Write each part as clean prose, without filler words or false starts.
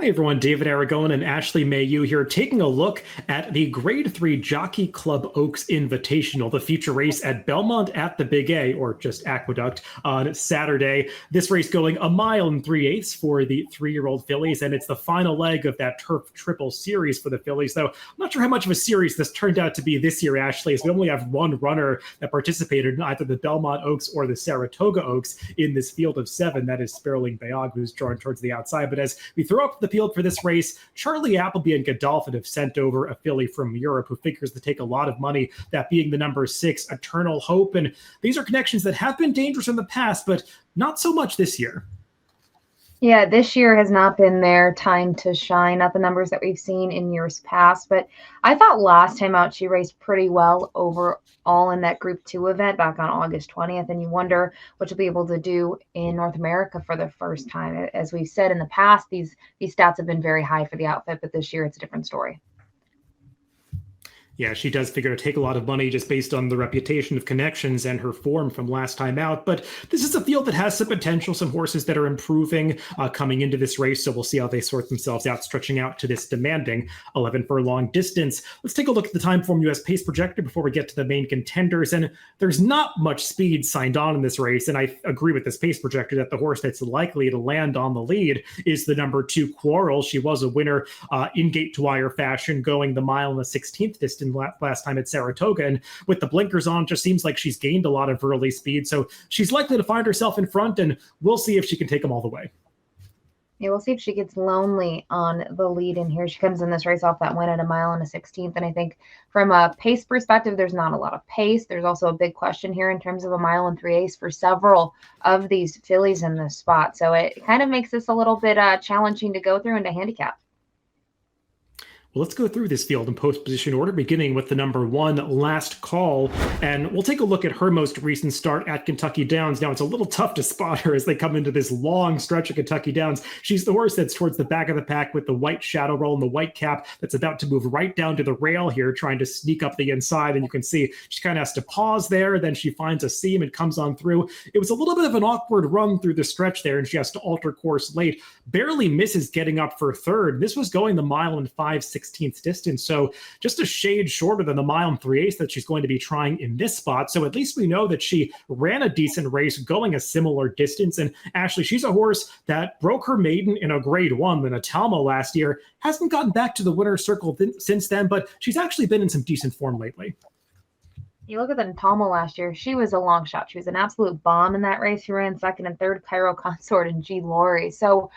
everyone, David Aragona and Ashley Mailloux here, taking a look at the Grade 3 Jockey Club Oaks Invitational, the feature race at Belmont at the Big A, or just Aqueduct, on Saturday. This race going 1 mile and 3/8 for the 3-year-old fillies, and it's the final leg of that Turf Triple Series for the fillies, though I'm not sure how much of a series this turned out to be this year, Ashley, as we only have one runner that participated in either the Belmont Oaks or the Saratoga Oaks in this field of 7. That is Sparling Bayog, who's drawn towards the outside. But as we throw up the field for this race, Charlie Appleby and Godolphin have sent over a filly from Europe who figures to take a lot of money, that being the number 6, Eternal Hope. And these are connections that have been dangerous in the past, but not so much this year. Yeah, this year has not been their time to shine, not the numbers that we've seen in years past. But I thought last time out she raced pretty well overall in that Group 2 event back on August 20th. And you wonder what she'll be able to do in North America for the first time. As we've said in the past, these stats have been very high for the outfit, but this year it's a different story. Yeah, she does figure to take a lot of money just based on the reputation of connections and her form from last time out. But this is a field that has some potential, some horses that are improving coming into this race. So we'll see how they sort themselves out, stretching out to this demanding 11 furlong distance. Let's take a look at the Timeform US pace projector before we get to the main contenders. And there's not much speed signed on in this race. And I agree with this pace projector that the horse that's likely to land on the lead is the number 2 Quarrel. She was a winner in gate to wire fashion, going the mile and the 16th distance last time at Saratoga, and with the blinkers on, just seems like she's gained a lot of early speed, so she's likely to find herself in front, and we'll see if she can take them all the way. Yeah, we'll see if she gets lonely on the lead in here. She comes in this race off that win at 1 mile and a 16th, and I think from a pace perspective, there's not a lot of pace. There's also a big question here in terms of 1 mile and 3/8 for several of these fillies in this spot, so it kind of makes this a little bit challenging to go through and to handicap. Well, let's go through this field in post-position order, beginning with the number 1, Last Call. And we'll take a look at her most recent start at Kentucky Downs. Now, it's a little tough to spot her as they come into this long stretch of Kentucky Downs. She's the horse that's towards the back of the pack with the white shadow roll and the white cap that's about to move right down to the rail here, trying to sneak up the inside. And you can see she kind of has to pause there. Then she finds a seam and comes on through. It was a little bit of an awkward run through the stretch there, and she has to alter course late. Barely misses getting up for third. This was going the mile and 5/16 distance, so just a shade shorter than the 1 mile and 3/8 that she's going to be trying in this spot. So at least we know that she ran a decent race going a similar distance. And Ashley, she's a horse that broke her maiden in a Grade 1 in Atalma last year, hasn't gotten back to the winner's circle since then, but she's actually been in some decent form lately. You look at the Atalma last year, she was a long shot. She was an absolute bomb in that race. She ran second and third, Cairo Consort and G. Laurie. So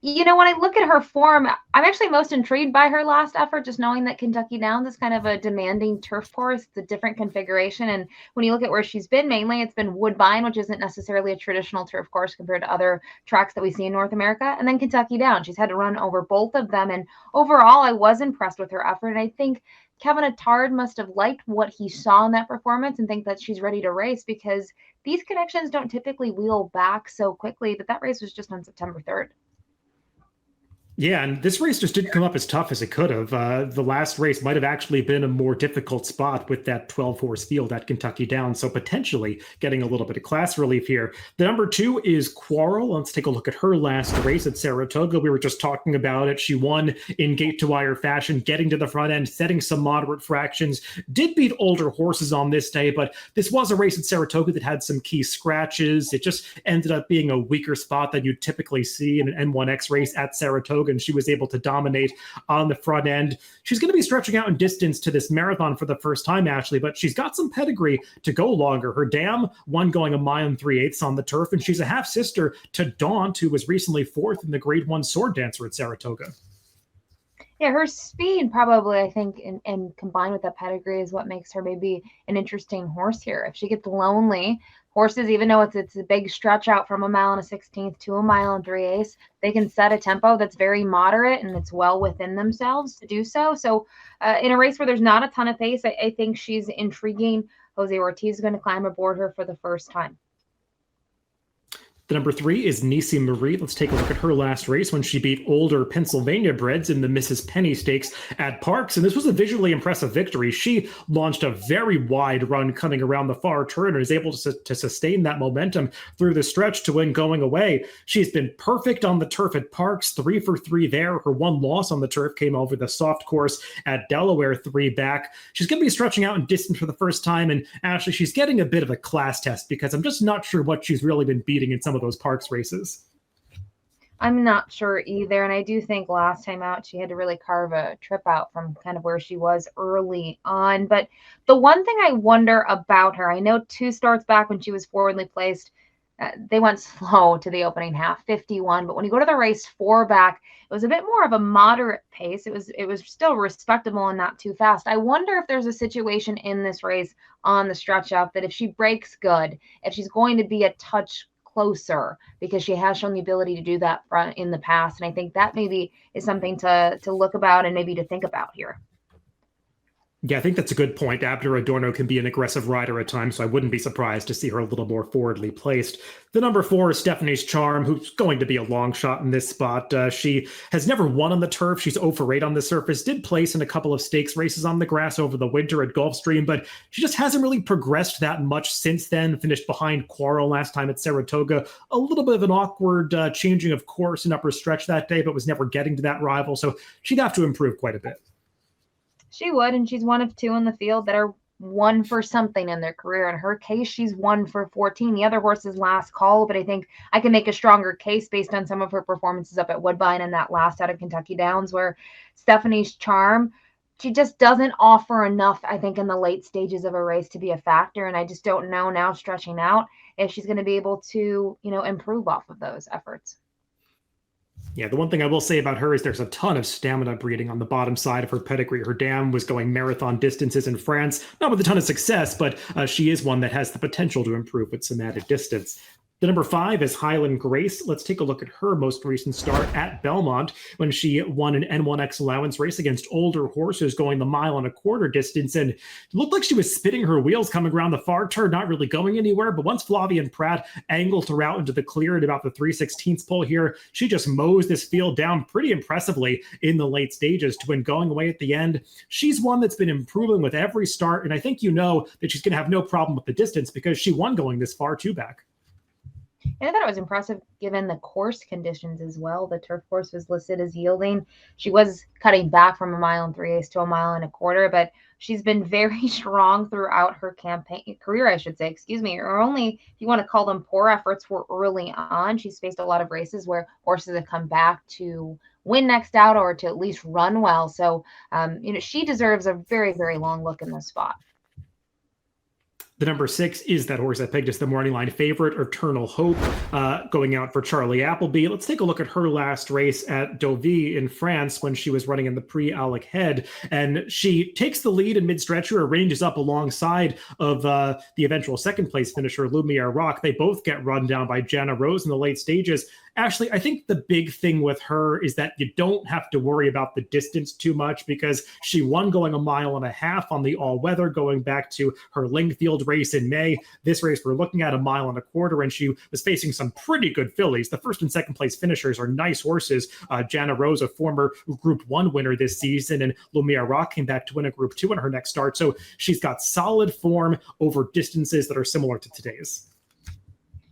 you know, when I look at her form, I'm actually most intrigued by her last effort, just knowing that Kentucky Downs is kind of a demanding turf course. It's a different configuration. And when you look at where she's been, mainly it's been Woodbine, which isn't necessarily a traditional turf course compared to other tracks that we see in North America. And then Kentucky Downs. She's had to run over both of them. And overall, I was impressed with her effort. And I think Kevin Attard must have liked what he saw in that performance and think that she's ready to race, because these connections don't typically wheel back so quickly. But that race was just on September 3rd. Yeah, and this race just didn't come up as tough as it could have. The last race might have actually been a more difficult spot with that 12-horse field at Kentucky Downs, so potentially getting a little bit of class relief here. The number 2 is Quarrel. Let's take a look at her last race at Saratoga. We were just talking about it. She won in gate-to-wire fashion, getting to the front end, setting some moderate fractions. Did beat older horses on this day, but this was a race at Saratoga that had some key scratches. It just ended up being a weaker spot than you'd typically see in an N1X race at Saratoga, and she was able to dominate on the front end. She's going to be stretching out in distance to this marathon for the first time, Ashley, but she's got some pedigree to go longer. Her dam won going 1 mile and 3/8 on the turf, and she's a half-sister to Daunt, who was recently 4th in the Grade 1 Sword Dancer at Saratoga. Yeah, her speed probably, I think, and combined with that pedigree is what makes her maybe an interesting horse here. If she gets lonely, horses, even though it's a big stretch out from 1 mile and a 16th to 1 mile and 3/8, they can set a tempo that's very moderate and it's well within themselves to do so. So in a race where there's not a ton of pace, I think she's intriguing. Jose Ortiz is going to climb aboard her for the first time. The number 3 is Nisi Marie. Let's take a look at her last race when she beat older Pennsylvania breds in the Mrs. Penny Stakes at Parks. And this was a visually impressive victory. She launched a very wide run coming around the far turn and is able to sustain that momentum through the stretch to win going away. She's been perfect on the turf at Parks, 3 for 3 there. Her one loss on the turf came over the soft course at Delaware, 3 back. She's going to be stretching out in distance for the first time. And actually, she's getting a bit of a class test because I'm just not sure what she's really been beating in some of those Parks races. I'm not sure either. And I do think last time out, she had to really carve a trip out from kind of where she was early on. But the one thing I wonder about her, I know 2 starts back when she was forwardly placed, they went slow to the opening half, 51. But when you go to the race 4 back, it was a bit more of a moderate pace. It was still respectable and not too fast. I wonder if there's a situation in this race on the stretch out that if she breaks good, if she's going to be a touch closer, because she has shown the ability to do that in the past. And I think that maybe is something to look about and maybe to think about here. Yeah, I think that's a good point. Abner Adorno can be an aggressive rider at times, so I wouldn't be surprised to see her a little more forwardly placed. The number 4 is Stephanie's Charm, who's going to be a long shot in this spot. She has never won on the turf. She's 0 for 8 on the surface, did place in a couple of stakes races on the grass over the winter at Gulfstream, but she just hasn't really progressed that much since then. Finished behind Quarrel last time at Saratoga. A little bit of an awkward changing of course and upper stretch that day, but was never getting to that rival, so she'd have to improve quite a bit. She would, and she's one of 2 in the field that are 1 for something in their career. In her case, she's 1 for 14. The other horse is Last Call, but I think I can make a stronger case based on some of her performances up at Woodbine and that last out of Kentucky Downs, where Stephanie's Charm, she just doesn't offer enough, I think, in the late stages of a race to be a factor. And I just don't know now, stretching out, if she's going to be able to, improve off of those efforts. Yeah, the one thing I will say about her is there's a ton of stamina breeding on the bottom side of her pedigree. Her dam was going marathon distances in France, not with a ton of success, but she is one that has the potential to improve with some added distance. The number 5 is Highland Grace. Let's take a look at her most recent start at Belmont when she won an N1X allowance race against older horses going the 1.25 mile distance. And it looked like she was spinning her wheels coming around the far turn, not really going anywhere. But once Flavien Prat angled her out into the clear at about the 3/16 pole here, she just mows this field down pretty impressively in the late stages to win going away at the end. She's one that's been improving with every start. And I think you know that she's going to have no problem with the distance because she won going this far 2 back. And I thought it was impressive given the course conditions as well. The turf course was listed as yielding. She was cutting back from 1 3/8 to 1.25 miles, but she's been very strong throughout her career, I should say. Excuse me. Or only, if you want to call them poor efforts, were early on. She's faced a lot of races where horses have come back to win next out or to at least run well. So, she deserves a very, very long look in this spot. The number 6 is that horse I pegged as the morning line favorite, Eternal Hope, going out for Charlie Appleby. Let's take a look at her last race at Deauville in France when she was running in the Prix Alec. And she takes the lead in mid-stretcher, ranges up alongside of the eventual second place finisher, Lumiere Rock. They both get run down by Jana Rose in the late stages. Ashley, I think the big thing with her is that you don't have to worry about the distance too much because she won going 1.5 miles on the all-weather going back to her Lingfield race in May. This race we're looking at 1.25 miles, and she was facing some pretty good fillies. The first and second place finishers are nice horses. Jana Rose, a former Group 1 winner this season, and Lumiere Rock came back to win a Group 2 in her next start. So she's got solid form over distances that are similar to today's.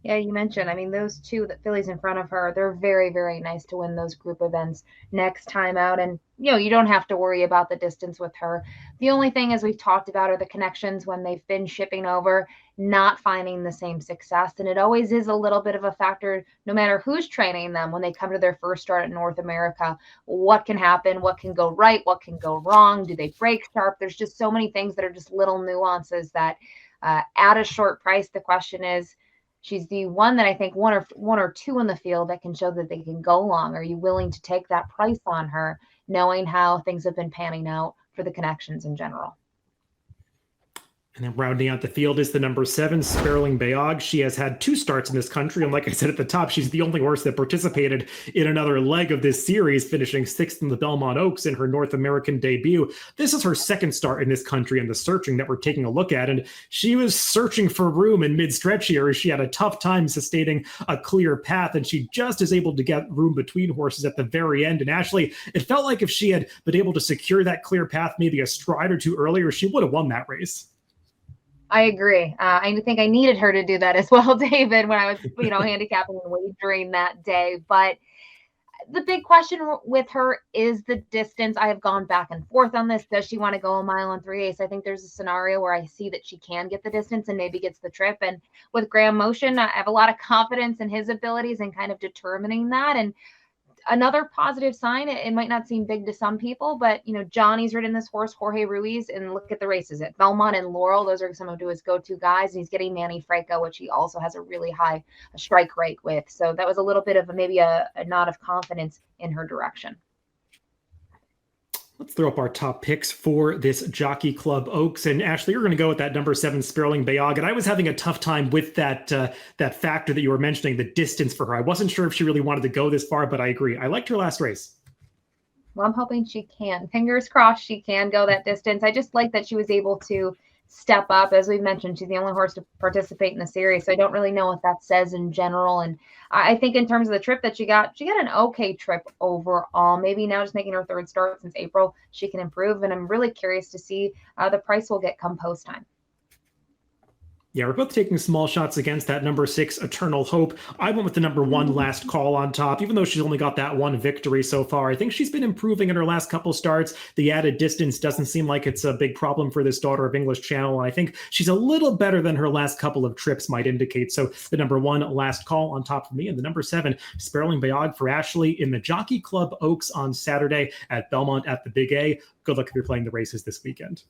Yeah, you mentioned, those 2 fillies in front of her, they're very, very nice to win those group events next time out. And, you don't have to worry about the distance with her. The only thing, as we've talked about, are the connections when they've been shipping over, not finding the same success. And it always is a little bit of a factor, no matter who's training them when they come to their first start at North America. What can happen? What can go right? What can go wrong? Do they break sharp? There's just so many things that are just little nuances that at a short price, the question is, she's the one that I think one or two in the field that can show that they can go long. Are you willing to take that price on her, knowing how things have been panning out for the connections in general? And then rounding out the field is the number 7, Sperling Bayog. She has had 2 starts in this country, and like I said at the top, she's the only horse that participated in another leg of this series, finishing 6th in the Belmont Oaks in her North American debut. This is her 2nd start in this country in the searching that we're taking a look at, and she was searching for room in mid-stretch here as she had a tough time sustaining a clear path, and she just is able to get room between horses at the very end. And Ashley, it felt like if she had been able to secure that clear path maybe a stride or two earlier, she would have won that race. I agree. I think I needed her to do that as well, David, when I was, handicapping and wagering that day. But the big question with her is the distance. I have gone back and forth on this. Does she want to go a mile and 3/8? I think there's a scenario where I see that she can get the distance and maybe gets the trip. And with Graham Motion, I have a lot of confidence in his abilities and kind of determining that. And another positive sign, it might not seem big to some people, but Johnny's ridden this horse, Jorge Ruiz, and look at the races at Belmont and Laurel. Those are some of his go-to guys, and he's getting Manny Franco, which he also has a really high strike rate with. So that was a little bit of maybe a nod of confidence in her direction. Let's throw up our top picks for this Jockey Club Oaks. And Ashley, you're going to go with that number 7, Sperling Bayog. And I was having a tough time with that factor that you were mentioning, the distance for her. I wasn't sure if she really wanted to go this far, but I agree. I liked her last race. Well, I'm hoping she can. Fingers crossed she can go that distance. I just like that she was able to step up. As we've mentioned, she's the only horse to participate in the series, so I don't really know what that says in general. And I think in terms of the trip that she got an okay trip overall. Maybe now just making her 3rd start since April, she can improve, and I'm really curious to see the price will get come post time. Yeah, we're both taking small shots against that number 6, Eternal Hope. I went with the number 1, Last Call on top, even though she's only got that 1 victory so far. I think she's been improving in her last couple starts. The added distance doesn't seem like it's a big problem for this daughter of English Channel. I think she's a little better than her last couple of trips might indicate. So the number 1, Last Call on top for me, and the number 7, Sperling Bayog for Ashley in the Jockey Club Oaks on Saturday at Belmont at the Big A. Good luck if you're playing the races this weekend.